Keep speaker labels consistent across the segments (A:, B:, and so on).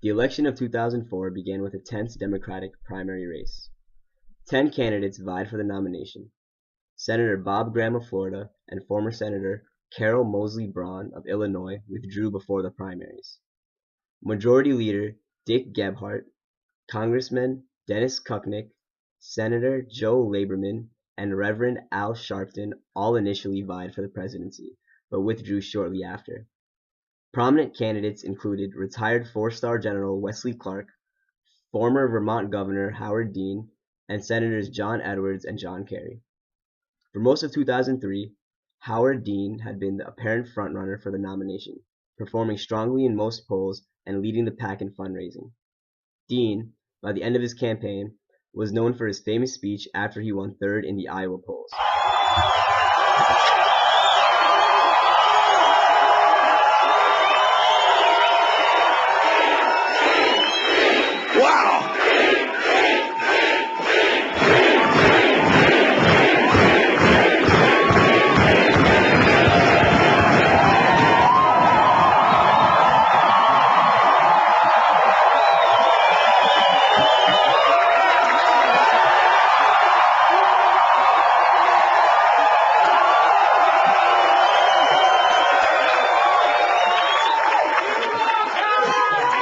A: The election of 2004 began with a tense Democratic primary race. 10 candidates vied for the nomination. Senator Bob Graham of Florida and former Senator Carol Moseley Braun of Illinois withdrew before the primaries. Majority Leader Dick Gephardt, Congressman Dennis Kuknick, Senator Joe Lieberman, and Reverend Al Sharpton all initially vied for the presidency, but withdrew shortly after. Prominent candidates included retired four-star General Wesley Clark, former Vermont Governor Howard Dean, and Senators John Edwards and John Kerry. For most of 2003, Howard Dean had been the apparent frontrunner for the nomination, performing strongly in most polls and leading the pack in fundraising. Dean, by the end of his campaign, was known for his famous speech after he won third in the Iowa polls.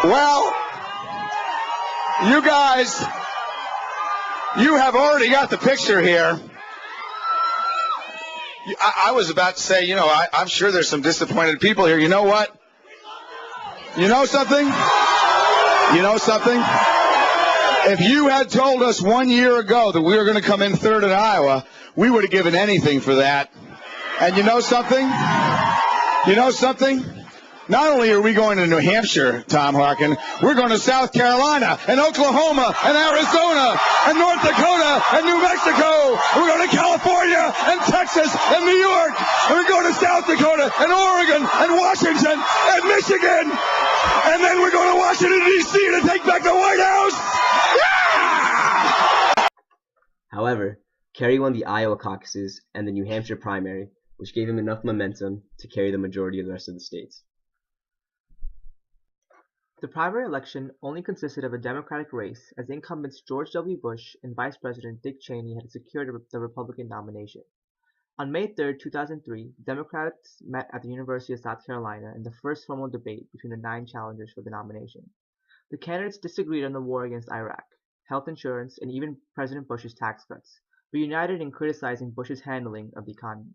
B: Well, you guys, you have already got the picture here. I was about to say, I'm sure there's some disappointed people here. You know what? You know something? You know something? If you had told us 1 year ago that we were going to come in third in Iowa, we would have given anything for that. And you know something? You know something? Not only are we going to New Hampshire, Tom Harkin, we're going to South Carolina and Oklahoma and Arizona and North Dakota and New Mexico. We're going to California and Texas and New York. And we're going to South Dakota and Oregon and Washington and Michigan. And then we're going to Washington, D.C. to take back the White House. Yeah!
A: However, Kerry won the Iowa caucuses and the New Hampshire primary, which gave him enough momentum to carry the majority of the rest of the states.
C: The primary election only consisted of a Democratic race, as incumbents George W. Bush and Vice President Dick Cheney had secured the Republican nomination. On May 3, 2003, Democrats met at the University of South Carolina in the first formal debate between the 9 challengers for the nomination. The candidates disagreed on the war against Iraq, health insurance, and even President Bush's tax cuts, but united in criticizing Bush's handling of the economy.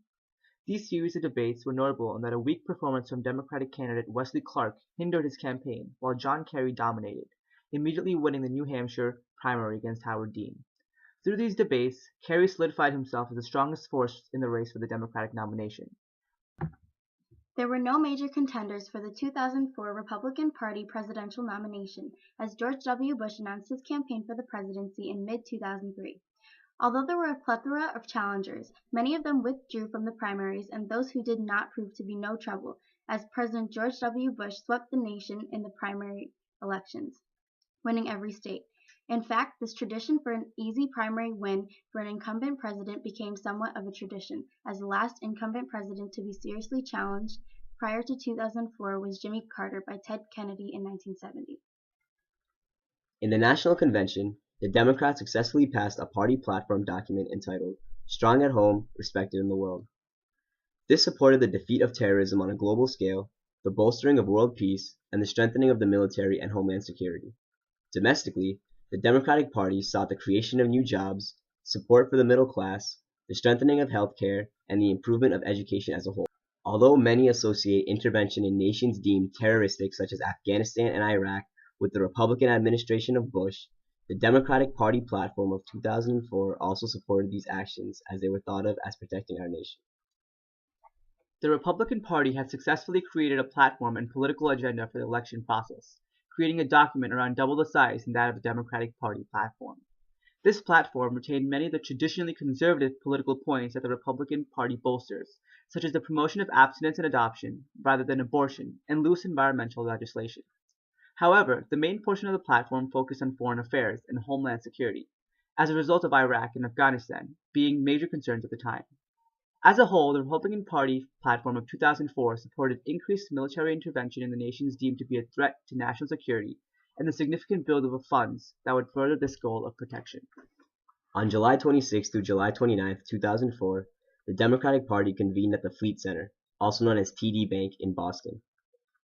C: These series of debates were notable in that a weak performance from Democratic candidate Wesley Clark hindered his campaign, while John Kerry dominated, immediately winning the New Hampshire primary against Howard Dean. Through these debates, Kerry solidified himself as the strongest force in the race for the Democratic nomination.
D: There were no major contenders for the 2004 Republican Party presidential nomination, as George W. Bush announced his campaign for the presidency in mid-2003. Although there were a plethora of challengers, many of them withdrew from the primaries, and those who did not proved to be no trouble, as President George W. Bush swept the nation in the primary elections, winning every state. In fact, this tradition for an easy primary win for an incumbent president became somewhat of a tradition, as the last incumbent president to be seriously challenged prior to 2004 was Jimmy Carter by Ted Kennedy in 1970.
A: In the National Convention, the Democrats successfully passed a party platform document entitled Strong at Home, Respected in the World. This supported the defeat of terrorism on a global scale, the bolstering of world peace, and the strengthening of the military and homeland security. Domestically, the Democratic Party sought the creation of new jobs, support for the middle class, the strengthening of health care, and the improvement of education as a whole. Although many associate intervention in nations deemed terroristic such as Afghanistan and Iraq with the Republican administration of Bush, the Democratic Party platform of 2004 also supported these actions as they were thought of as protecting our nation.
C: The Republican Party had successfully created a platform and political agenda for the election process, creating a document around double the size than that of the Democratic Party platform. This platform retained many of the traditionally conservative political points that the Republican Party bolsters, such as the promotion of abstinence and adoption rather than abortion, and loose environmental legislation. However, the main portion of the platform focused on foreign affairs and homeland security, as a result of Iraq and Afghanistan being major concerns at the time. As a whole, the Republican Party platform of 2004 supported increased military intervention in the nations deemed to be a threat to national security and the significant buildup of funds that would further this goal of protection.
A: On July 26 through July 29, 2004, the Democratic Party convened at the Fleet Center, also known as TD Bank, in Boston.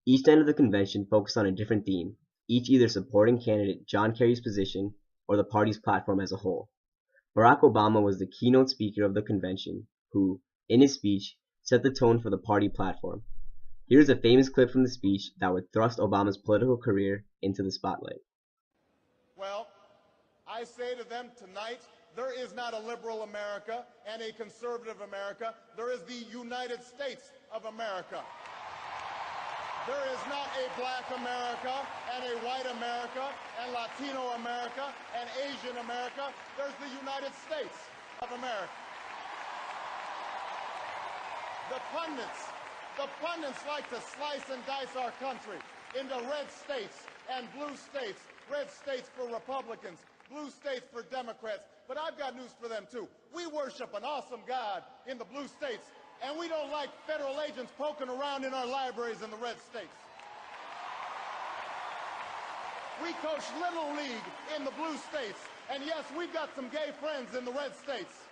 A: Each end of the convention focused on a different theme, each either supporting candidate John Kerry's position or the party's platform as a whole. Barack Obama was the keynote speaker of the convention, who, in his speech, set the tone for the party platform. Here's a famous clip from the speech that would thrust Obama's political career into the spotlight.
E: Well, I say to them tonight, there is not a liberal America and a conservative America. There is the United States of America. There is not a black America and a white America and Latino America and Asian America. There's the United States of America. The pundits like to slice and dice our country into red states and blue states. Red states for Republicans, blue states for Democrats. But I've got news for them too. We worship an awesome God in the blue states, and we don't like federal agents poking around in our libraries in the red states. We coach Little League in the blue states, and yes, we've got some gay friends in the red states.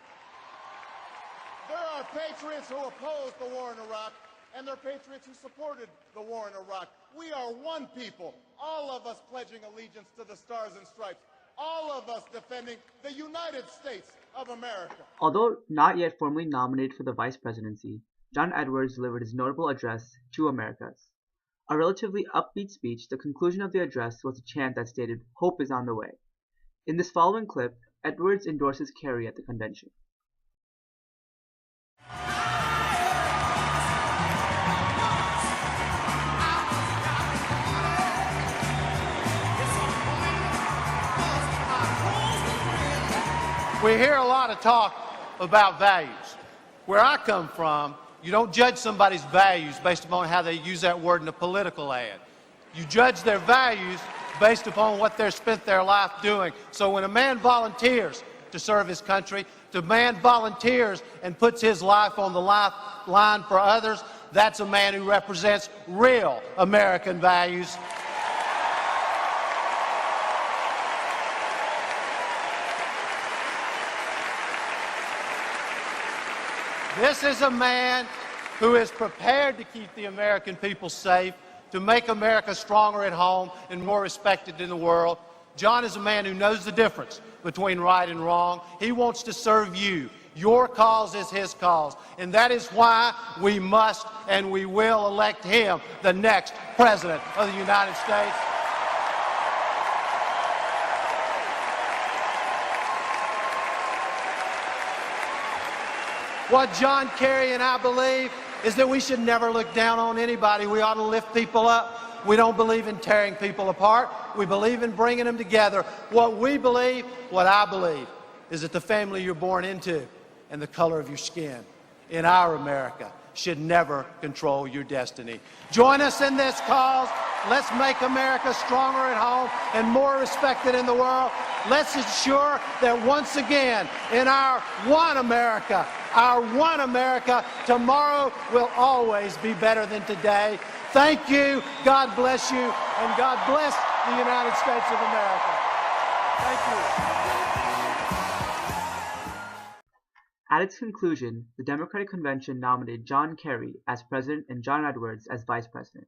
E: There are patriots who opposed the war in Iraq, and there are patriots who supported the war in Iraq. We are one people, all of us pledging allegiance to the Stars and Stripes, all of us defending the United States of America.
C: Although not yet formally nominated for the vice presidency, John Edwards delivered his notable address, "To Americas." A relatively upbeat speech, the conclusion of the address was a chant that stated, "Hope is on the way." In this following clip, Edwards endorses Kerry at the convention.
F: We hear a lot of talk about values. Where I come from, you don't judge somebody's values based upon how they use that word in a political ad. You judge their values based upon what they've spent their life doing. So when a man volunteers to serve his country, the man volunteers and puts his life on the line for others, that's a man who represents real American values. This is a man who is prepared to keep the American people safe, to make America stronger at home and more respected in the world. John is a man who knows the difference between right and wrong. He wants to serve you. Your cause is his cause. And that is why we must and we will elect him the next President of the United States. What John Kerry and I believe is that we should never look down on anybody. We ought to lift people up. We don't believe in tearing people apart. We believe in bringing them together. What we believe, what I believe, is that the family you're born into and the color of your skin in our America should never control your destiny. Join us in this cause. Let's make America stronger at home and more respected in the world. Let's ensure that once again, in our one America, tomorrow will always be better than today. Thank you, God bless you, and God bless the United States of America. Thank you.
C: At its conclusion, the Democratic Convention nominated John Kerry as president and John Edwards as vice president.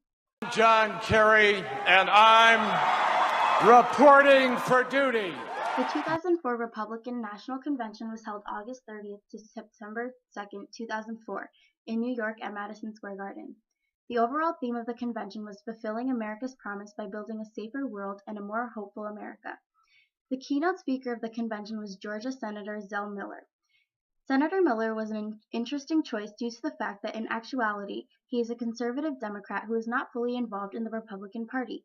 G: John Kerry, and I'm reporting for duty.
D: The 2004 Republican National Convention was held August 30th to September 2nd, 2004, in New York at Madison Square Garden. The overall theme of the convention was fulfilling America's promise by building a safer world and a more hopeful America. The keynote speaker of the convention was Georgia Senator Zell Miller. Senator Miller was an interesting choice due to the fact that in actuality, he is a conservative Democrat who is not fully involved in the Republican Party.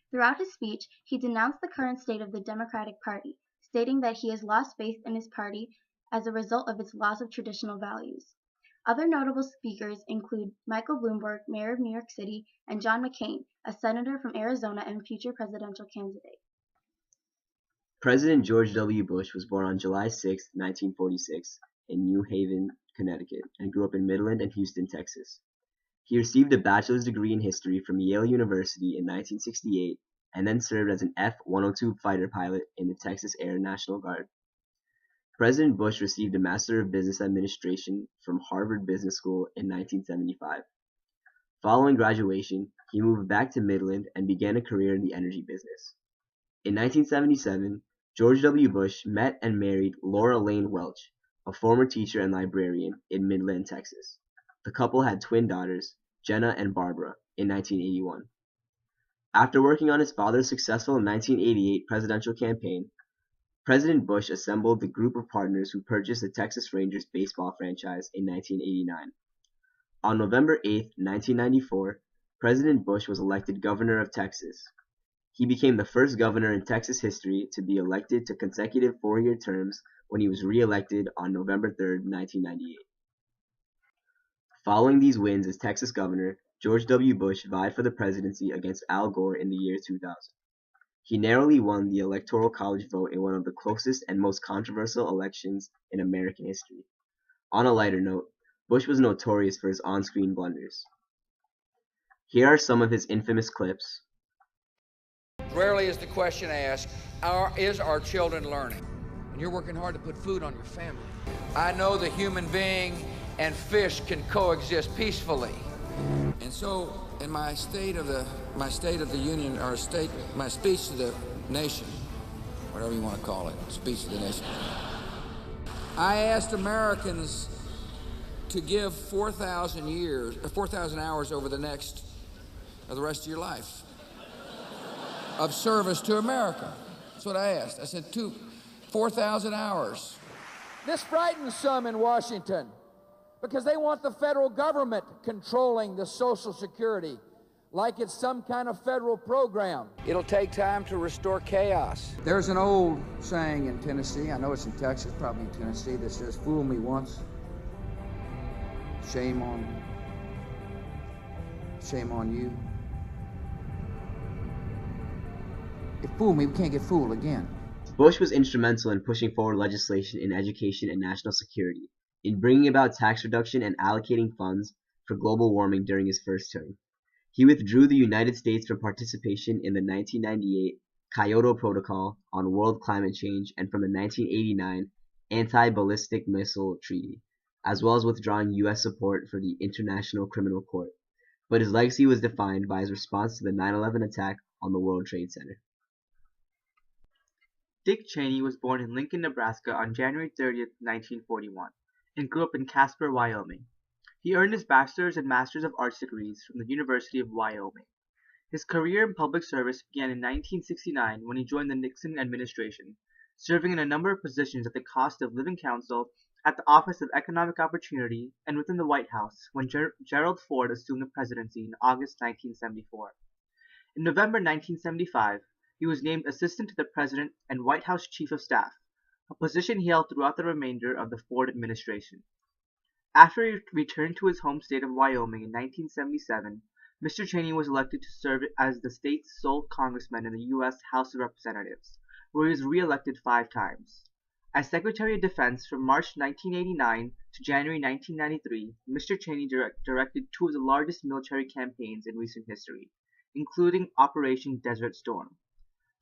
D: Throughout his speech, he denounced the current state of the Democratic Party, stating that he has lost faith in his party as a result of its loss of traditional values. Other notable speakers include Michael Bloomberg, Mayor of New York City, and John McCain, a senator from Arizona and future presidential candidate.
A: President George W. Bush was born on July 6, 1946, in New Haven, Connecticut, and grew up in Midland and Houston, Texas. He received a bachelor's degree in history from Yale University in 1968 and then served as an F-102 fighter pilot in the Texas Air National Guard. President Bush received a Master of Business Administration from Harvard Business School in 1975. Following graduation, he moved back to Midland and began a career in the energy business. In 1977, George W. Bush met and married Laura Lane Welch, a former teacher and librarian in Midland, Texas. The couple had twin daughters, Jenna and Barbara, in 1981. After working on his father's successful 1988 presidential campaign, President Bush assembled the group of partners who purchased the Texas Rangers baseball franchise in 1989. On November 8, 1994, President Bush was elected governor of Texas. He became the first governor in Texas history to be elected to consecutive 4-year terms when he was re-elected on November 3, 1998. Following these wins as Texas governor, George W. Bush vied for the presidency against Al Gore in the year 2000. He narrowly won the Electoral College vote in one of the closest and most controversial elections in American history. On a lighter note, Bush was notorious for his on-screen blunders. Here are some of his infamous clips.
H: Rarely is the question asked, is our children learning? And you're working hard to put food on your family. I know the human being and fish can coexist peacefully. And so, in my State of the Union, or my speech to the nation, whatever you want to call it, speech to the nation, I asked Americans to give 4,000 hours over the rest of your life of service to America. That's what I asked. I said 4,000 hours. This frightens some in Washington because they want the federal government controlling the Social Security like it's some kind of federal program. It'll take time to restore chaos. There's an old saying in Tennessee, I know it's in Texas, probably in Tennessee, that says, "Fool me once, shame on you." If fool me, we can't get fooled again.
A: Bush was instrumental in pushing forward legislation in education and national security, in bringing about tax reduction and allocating funds for global warming during his first term. He withdrew the United States from participation in the 1998 Kyoto Protocol on World Climate Change and from the 1989 Anti-Ballistic Missile Treaty, as well as withdrawing U.S. support for the International Criminal Court. But his legacy was defined by his response to the 9/11 attack on the World Trade Center.
C: Dick Cheney was born in Lincoln, Nebraska on January 30, 1941, and grew up in Casper, Wyoming. He earned his bachelor's and master's of arts degrees from the University of Wyoming. His career in public service began in 1969 when he joined the Nixon administration, serving in a number of positions at the Cost of Living Council, at the Office of Economic Opportunity, and within the White House when Gerald Ford assumed the presidency in August 1974. In November 1975, he was named Assistant to the President and White House Chief of Staff, a position he held throughout the remainder of the Ford administration. After he returned to his home state of Wyoming in 1977, Mr. Cheney was elected to serve as the state's sole congressman in the U.S. House of Representatives, where he was re-elected 5 times. As Secretary of Defense from March 1989 to January 1993, Mr. Cheney directed 2 of the largest military campaigns in recent history, including Operation Desert Storm.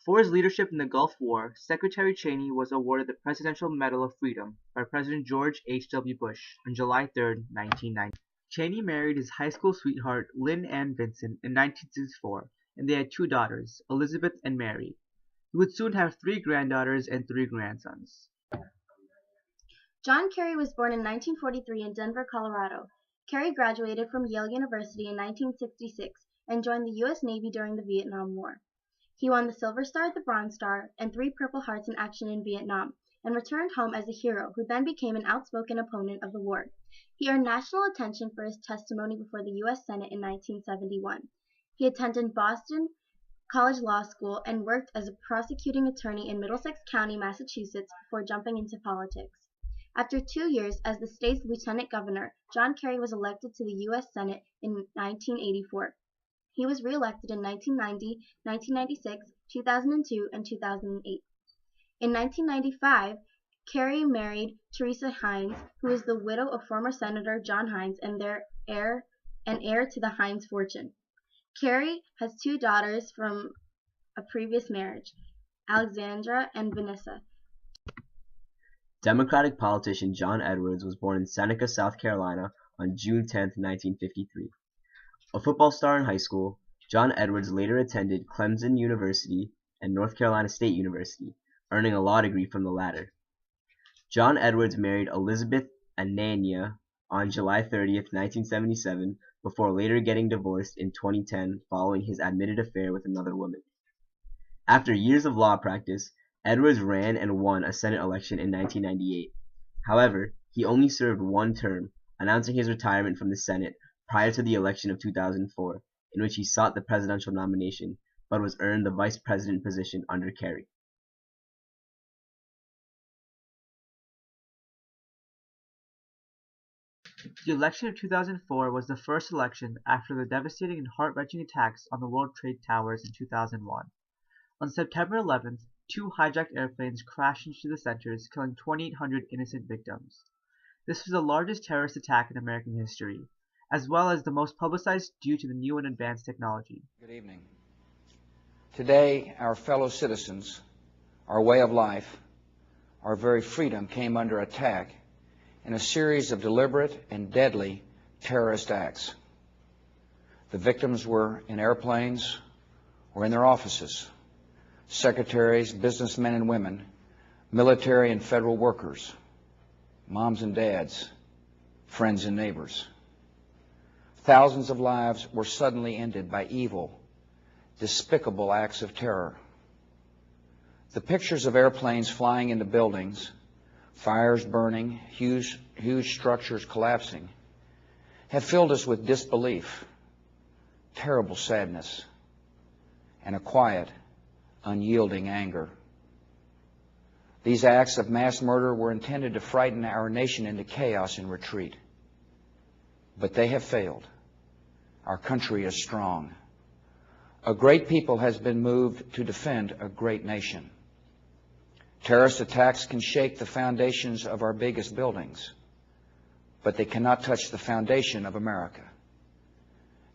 C: For his leadership in the Gulf War, Secretary Cheney was awarded the Presidential Medal of Freedom by President George H.W. Bush on July 3, 1990. Cheney married his high school sweetheart Lynn Ann Vincent in 1964, and they had 2 daughters, Elizabeth and Mary. He would soon have 3 granddaughters and 3 grandsons.
D: John Kerry was born in 1943 in Denver, Colorado. Kerry graduated from Yale University in 1966 and joined the U.S. Navy during the Vietnam War. He won the Silver Star, the Bronze Star, and 3 Purple Hearts in action in Vietnam, and returned home as a hero who then became an outspoken opponent of the war. He earned national attention for his testimony before the U.S. Senate in 1971. He attended Boston College Law School and worked as a prosecuting attorney in Middlesex County, Massachusetts, before jumping into politics. After 2 years as the state's lieutenant governor, John Kerry was elected to the U.S. Senate in 1984. He was re-elected in 1990, 1996, 2002, and 2008. In 1995, Kerry married Teresa Heinz, who is the widow of former Senator John Heinz and heir to the Heinz fortune. Kerry has 2 daughters from a previous marriage, Alexandra and Vanessa.
A: Democratic politician John Edwards was born in Seneca, South Carolina on June 10, 1953. A football star in high school, John Edwards later attended Clemson University and North Carolina State University, earning a law degree from the latter. John Edwards married Elizabeth Anania on July 30, 1977, before later getting divorced in 2010 following his admitted affair with another woman. After years of law practice, Edwards ran and won a Senate election in 1998. However, he only served one term, announcing his retirement from the Senate prior to the election of 2004, in which he sought the presidential nomination, but was earned the vice president position under Kerry.
C: The election of 2004 was the first election after the devastating and heart-wrenching attacks on the World Trade Towers in 2001. On September 11th, 2 hijacked airplanes crashed into the centers, killing 2,800 innocent victims. This was the largest terrorist attack in American history, as well as the most publicized due to the new and advanced technology.
H: Good evening. Today, our fellow citizens, our way of life, our very freedom came under attack in a series of deliberate and deadly terrorist acts. The victims were in airplanes or in their offices, secretaries, businessmen and women, military and federal workers, moms and dads, friends and neighbors. Thousands of lives were suddenly ended by evil, despicable acts of terror. The pictures of airplanes flying into buildings, fires burning, huge structures collapsing, have filled us with disbelief, terrible sadness, and a quiet, unyielding anger. These acts of mass murder were intended to frighten our nation into chaos and retreat. But they have failed. Our country is strong. A great people has been moved to defend a great nation. Terrorist attacks can shake the foundations of our biggest buildings, but they cannot touch the foundation of America.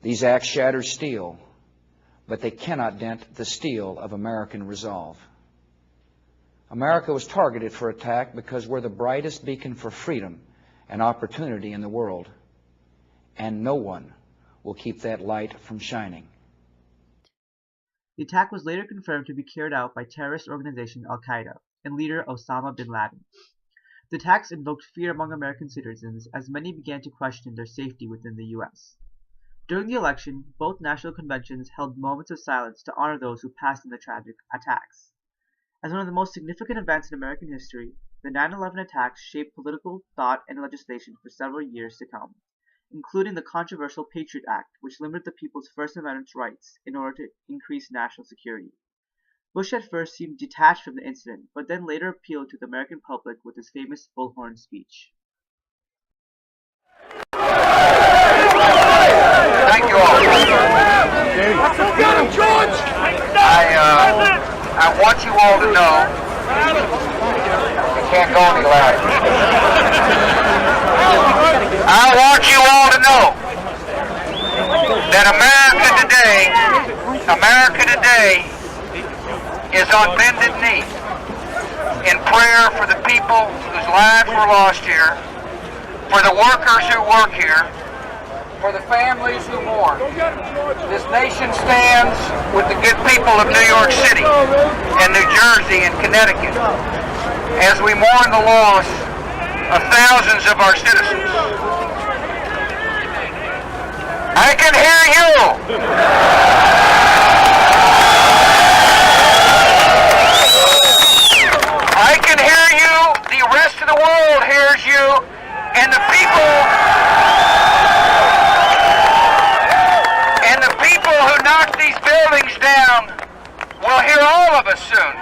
H: These acts shatter steel, but they cannot dent the steel of American resolve. America was targeted for attack because we're the brightest beacon for freedom and opportunity in the world, and no one will keep that light from shining.
C: The attack was later confirmed to be carried out by terrorist organization Al-Qaeda and leader Osama bin Laden. The attacks invoked fear among American citizens as many began to question their safety within the U.S. During the election, both national conventions held moments of silence to honor those who passed in the tragic attacks. As one of the most significant events in American history, the 9/11 attacks shaped political thought and legislation for several years to come, including the controversial Patriot Act, which limited the people's First Amendment rights in order to increase national security. Bush at first seemed detached from the incident, but then later appealed to the American public with his famous Bullhorn speech.
I: Thank you all. Get him, George! I want you all to know, you can't go any louder. I want you all to know that America today is on bended knee in prayer for the people whose lives were lost here, for the workers who work here, for the families who mourn. This nation stands with the good people of New York City and New Jersey and Connecticut as we mourn the loss of thousands of our citizens. I can hear you! I can hear you, the rest of the world hears you, and the people who knock these buildings down will hear all of us soon.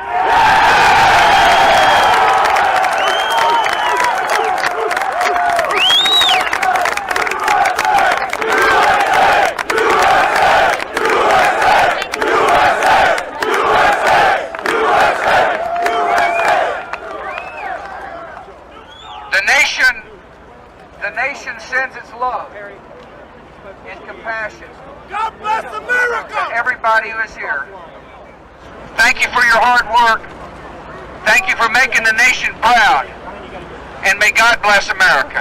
I: The nation sends its love and compassion. God bless America! To everybody who is here. Thank you for your hard work. Thank you for making the nation proud. And may God bless America.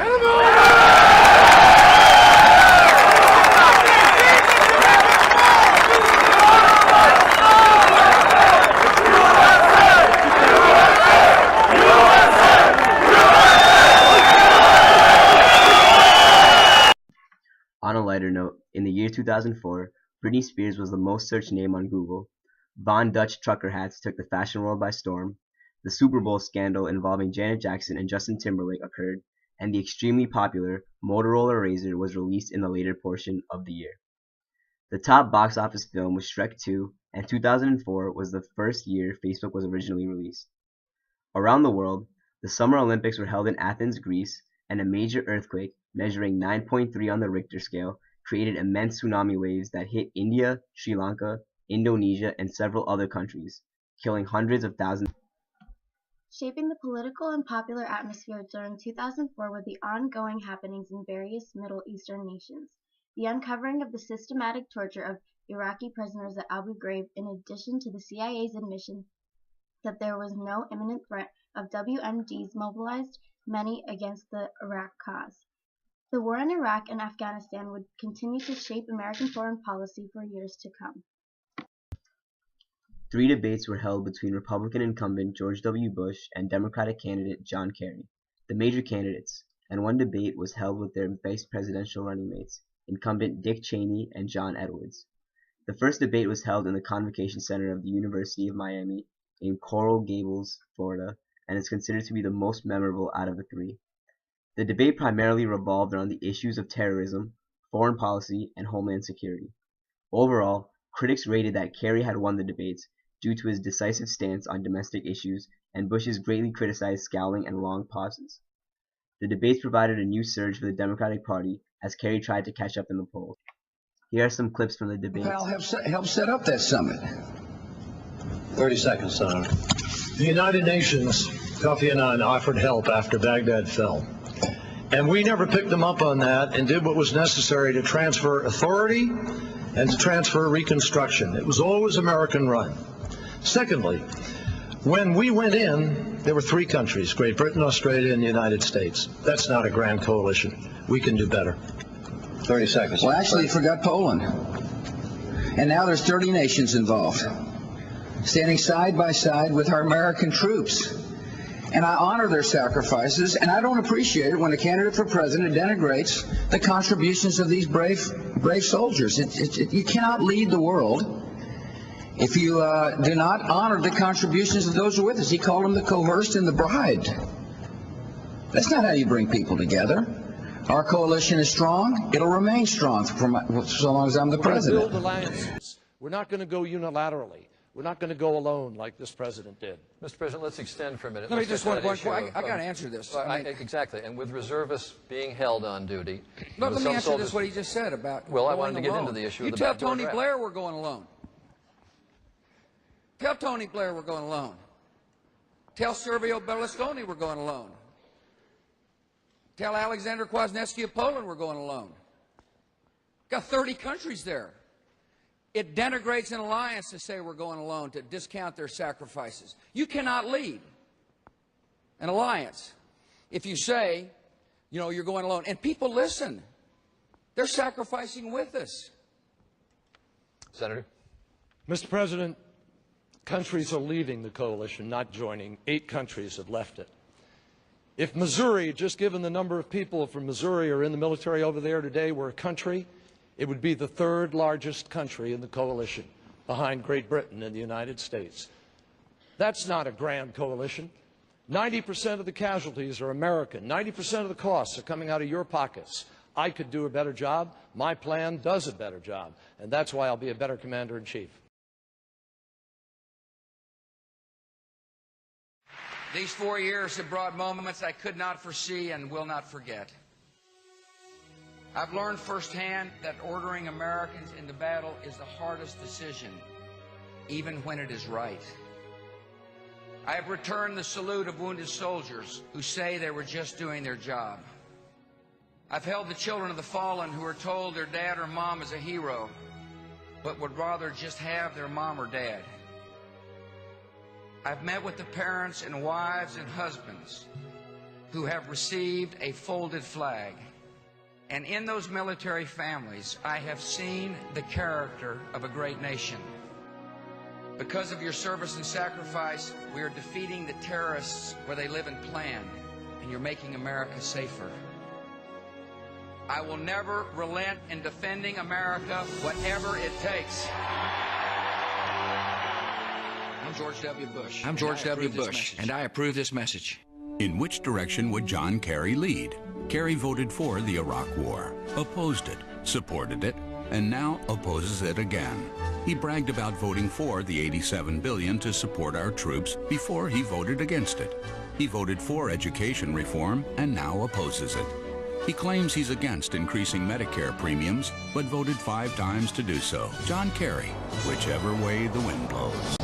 A: On a lighter note, in the year 2004, Britney Spears was the most searched name on Google. Von Dutch trucker hats took the fashion world by storm. The Super Bowl scandal involving Janet Jackson and Justin Timberlake occurred, and the extremely popular Motorola Razr was released in the later portion of the year. The top box office film was Shrek 2, and 2004 was the first year Facebook was originally released. Around the world, the Summer Olympics were held in Athens, Greece, and a major earthquake measuring 9.3 on the Richter scale created immense tsunami waves that hit India, Sri Lanka, Indonesia, and several other countries, killing hundreds of thousands.
D: Shaping the political and popular atmosphere during 2004 were the ongoing happenings in various Middle Eastern nations. The uncovering of the systematic torture of Iraqi prisoners at Abu Ghraib, in addition to the CIA's admission that there was no imminent threat of WMDs, mobilized many against the Iraq cause. The war in Iraq and Afghanistan would continue to shape American foreign policy for years to come.
A: 3 debates were held between Republican incumbent George W. Bush and Democratic candidate John Kerry, the major candidates, and 1 debate was held with their vice presidential running mates, incumbent Dick Cheney and John Edwards. The first debate was held in the Convocation Center of the University of Miami in Coral Gables, Florida, and is considered to be the most memorable out of the 3. The debate primarily revolved around the issues of terrorism, foreign policy, and homeland security. Overall, critics rated that Kerry had won the debates due to his decisive stance on domestic issues and Bush's greatly criticized scowling and long pauses. The debates provided a new surge for the Democratic Party as Kerry tried to catch up in the polls. Here are some clips from the debates.
J: Powell helped set up that summit. 30 seconds, Senator.
K: The United Nations, Kofi Annan, offered help after Baghdad fell. And we never picked them up on that and did what was necessary to transfer authority and to transfer reconstruction. It was always American run. Secondly, when we went in, there were 3 countries, Great Britain, Australia, and the United States. That's not a grand coalition. We can do better.
J: 30 seconds.
L: Well, actually, you forgot Poland. And now there's 30 nations involved, standing side by side with our American troops. And I honor their sacrifices, and I don't appreciate it when a candidate for president denigrates the contributions of these brave soldiers. You cannot lead the world if you do not honor the contributions of those who are with us. He called them the coerced and the bribed. That's not how you bring people together. Our coalition is strong. It'll remain strong for so long as I'm the president.
F: We're going to build alliances. We're not going to go unilaterally. We're not going to go alone like this president did.
M: Mr. President, let's extend for a minute.
H: Let me just one point. I got to answer this.
M: Exactly. And with reservists being held on duty.
H: Let me answer this, what he just said about
M: Well, I
H: going
M: wanted to get
H: alone.
M: into the issue
H: You
M: of the
H: tell
M: backdoor
H: Tony
M: draft.
H: Blair we're going alone. Tell Tony Blair we're going alone. Tell Silvio Berlusconi we're going alone. Tell Alexander Kwasniewski of Poland we're going alone. Got 30 countries there. It denigrates an alliance to say we're going alone, to discount their sacrifices. You cannot lead an alliance if you say, you know, you're going alone. And people listen. They're sacrificing with us.
M: Senator?
F: Mr. President, countries are leaving the coalition, not joining. 8 countries have left it. If Missouri, just given the number of people from Missouri are in the military over there today, were a country, it would be the 3rd largest country in the coalition, behind Great Britain and the United States. That's not a grand coalition. 90% of the casualties are American. 90% of the costs are coming out of your pockets. I could do a better job. My plan does a better job. And that's why I'll be a better commander-in-chief.
H: These 4 years have brought moments I could not foresee and will not forget. I've learned firsthand that ordering Americans into battle is the hardest decision, even when it is right. I have returned the salute of wounded soldiers who say they were just doing their job. I've held the children of the fallen who are told their dad or mom is a hero, but would rather just have their mom or dad. I've met with the parents and wives and husbands who have received a folded flag. And in those military families, I have seen the character of a great nation. Because of your service and sacrifice, we are defeating the terrorists where they live and plan, and you're making America safer. I will never relent in defending America, whatever it takes. I'm George W. Bush. I'm George W. Bush, and I approve this message.
N: In which direction would John Kerry lead? Kerry voted for the Iraq War, opposed it, supported it, and now opposes it again. He bragged about voting for the $87 billion to support our troops before he voted against it. He voted for education reform and now opposes it. He claims he's against increasing Medicare premiums, but voted 5 times to do so. John Kerry, whichever way the wind blows.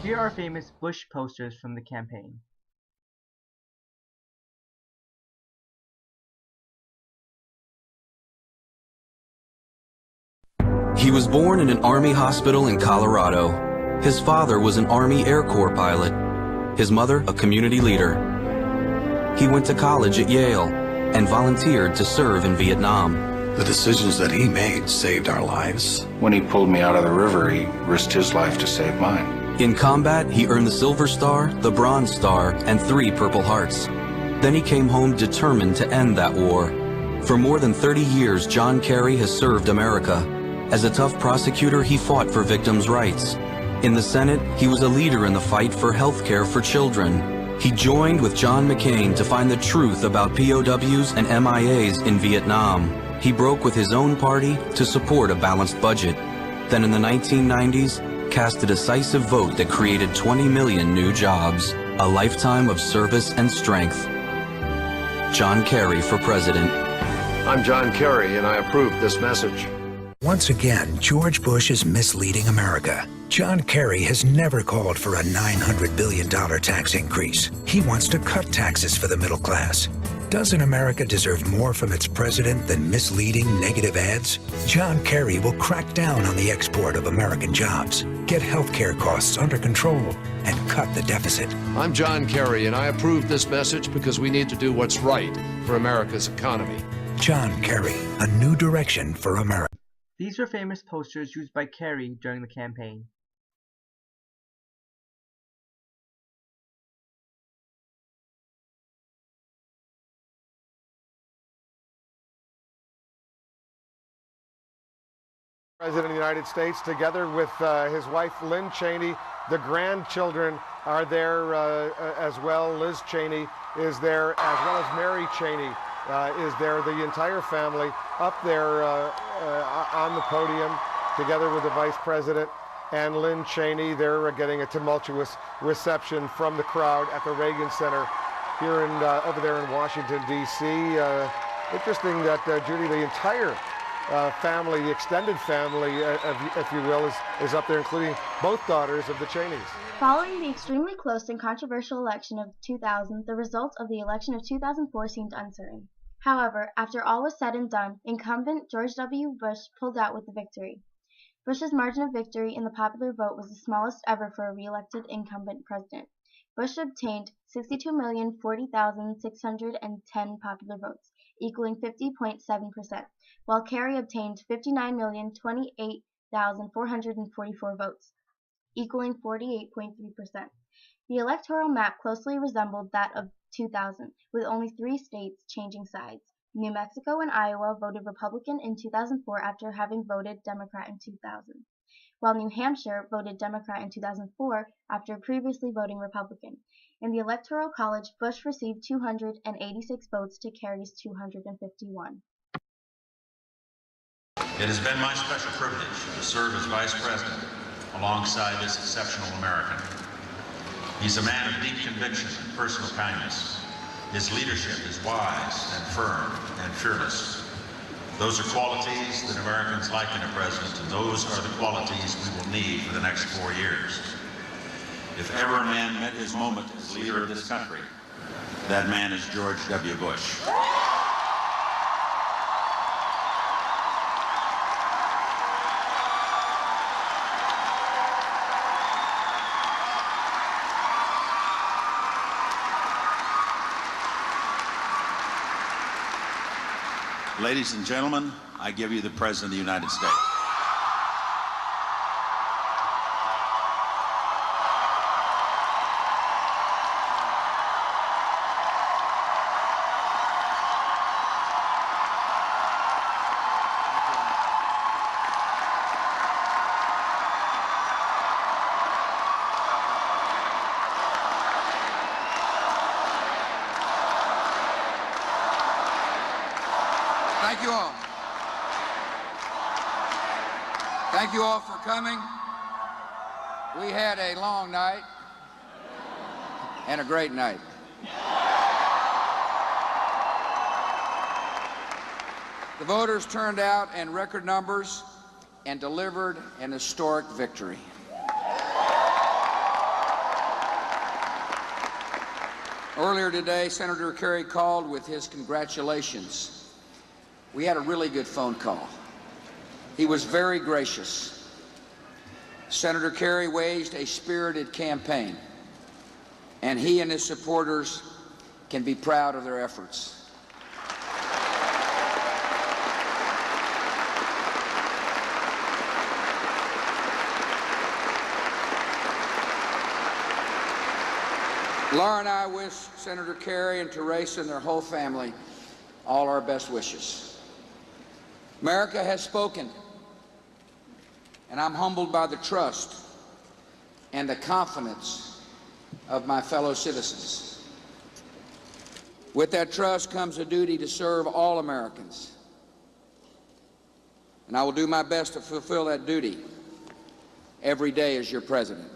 C: Here are famous Bush posters from the campaign.
O: He was born in an Army hospital in Colorado. His father was an Army Air Corps pilot. His mother, a community leader. He went to college at Yale and volunteered to serve in Vietnam.
P: The decisions that he made saved our lives. When he pulled me out of the river, he risked his life to save mine.
O: In combat, he earned the Silver Star, the Bronze Star, and 3 Purple Hearts. Then he came home determined to end that war. For more than 30 years, John Kerry has served America. As a tough prosecutor, he fought for victims' rights. In the Senate, he was a leader in the fight for health care for children. He joined with John McCain to find the truth about POWs and MIAs in Vietnam. He broke with his own party to support a balanced budget. Then in the 1990s, cast a decisive vote that created 20 million new jobs, a lifetime of service and strength. John Kerry for president.
J: I'm John Kerry, and I approve this message.
Q: Once again, George Bush is misleading America. John Kerry has never called for a $900 billion tax increase. He wants to cut taxes for the middle class. Doesn't America deserve more from its president than misleading negative ads? John Kerry will crack down on the export of American jobs, get healthcare costs under control, and cut the deficit.
J: I'm John Kerry, and I approve this message because we need to do what's right for America's economy.
Q: John Kerry, a new direction for America.
C: These were famous posters used by Kerry during the campaign.
E: President of the United States, together with his wife Lynn Cheney. The grandchildren are there as well. Liz Cheney is there, as well as Mary Cheney is there. The entire family up there on the podium, together with the Vice President and Lynn Cheney. They're getting a tumultuous reception from the crowd at the Reagan Center here over there in Washington, D.C. Interesting that, Judy, the entire family, extended family, if you will, is up there, including both daughters of the Cheneys.
D: Following the extremely close and controversial election of 2000, the results of the election of 2004 seemed uncertain. However, after all was said and done, incumbent George W. Bush pulled out with the victory. Bush's margin of victory in the popular vote was the smallest ever for a re-elected incumbent president. Bush obtained 62,040,610 popular votes, equaling 50.7%, while Kerry obtained 59,028,444 votes, equaling 48.3%. The electoral map closely resembled that of 2000, with only 3 states changing sides. New Mexico and Iowa voted Republican in 2004 after having voted Democrat in 2000, while New Hampshire voted Democrat in 2004 after previously voting Republican. In the Electoral College, Bush received 286 votes to Kerry's 251.
R: It has been my special privilege to serve as Vice President alongside this exceptional American. He's a man of deep conviction and personal kindness. His leadership is wise and firm and fearless. Those are qualities that Americans like in a president, and those are the qualities we will need for the next 4 years. If ever a man met his moment as leader of this country, that man is George W. Bush. Ladies and gentlemen, I give you the President of the United States.
H: Thank you all. Thank you all for coming. We had a long night and a great night. The voters turned out in record numbers and delivered an historic victory. Earlier today, Senator Kerry called with his congratulations. We had a really good phone call. He was very gracious. Senator Kerry waged a spirited campaign, and he and his supporters can be proud of their efforts. Laura and I wish Senator Kerry and Teresa and their whole family all our best wishes. America has spoken, and I'm humbled by the trust and the confidence of my fellow citizens. With that trust comes a duty to serve all Americans, and I will do my best to fulfill that duty every day as your president.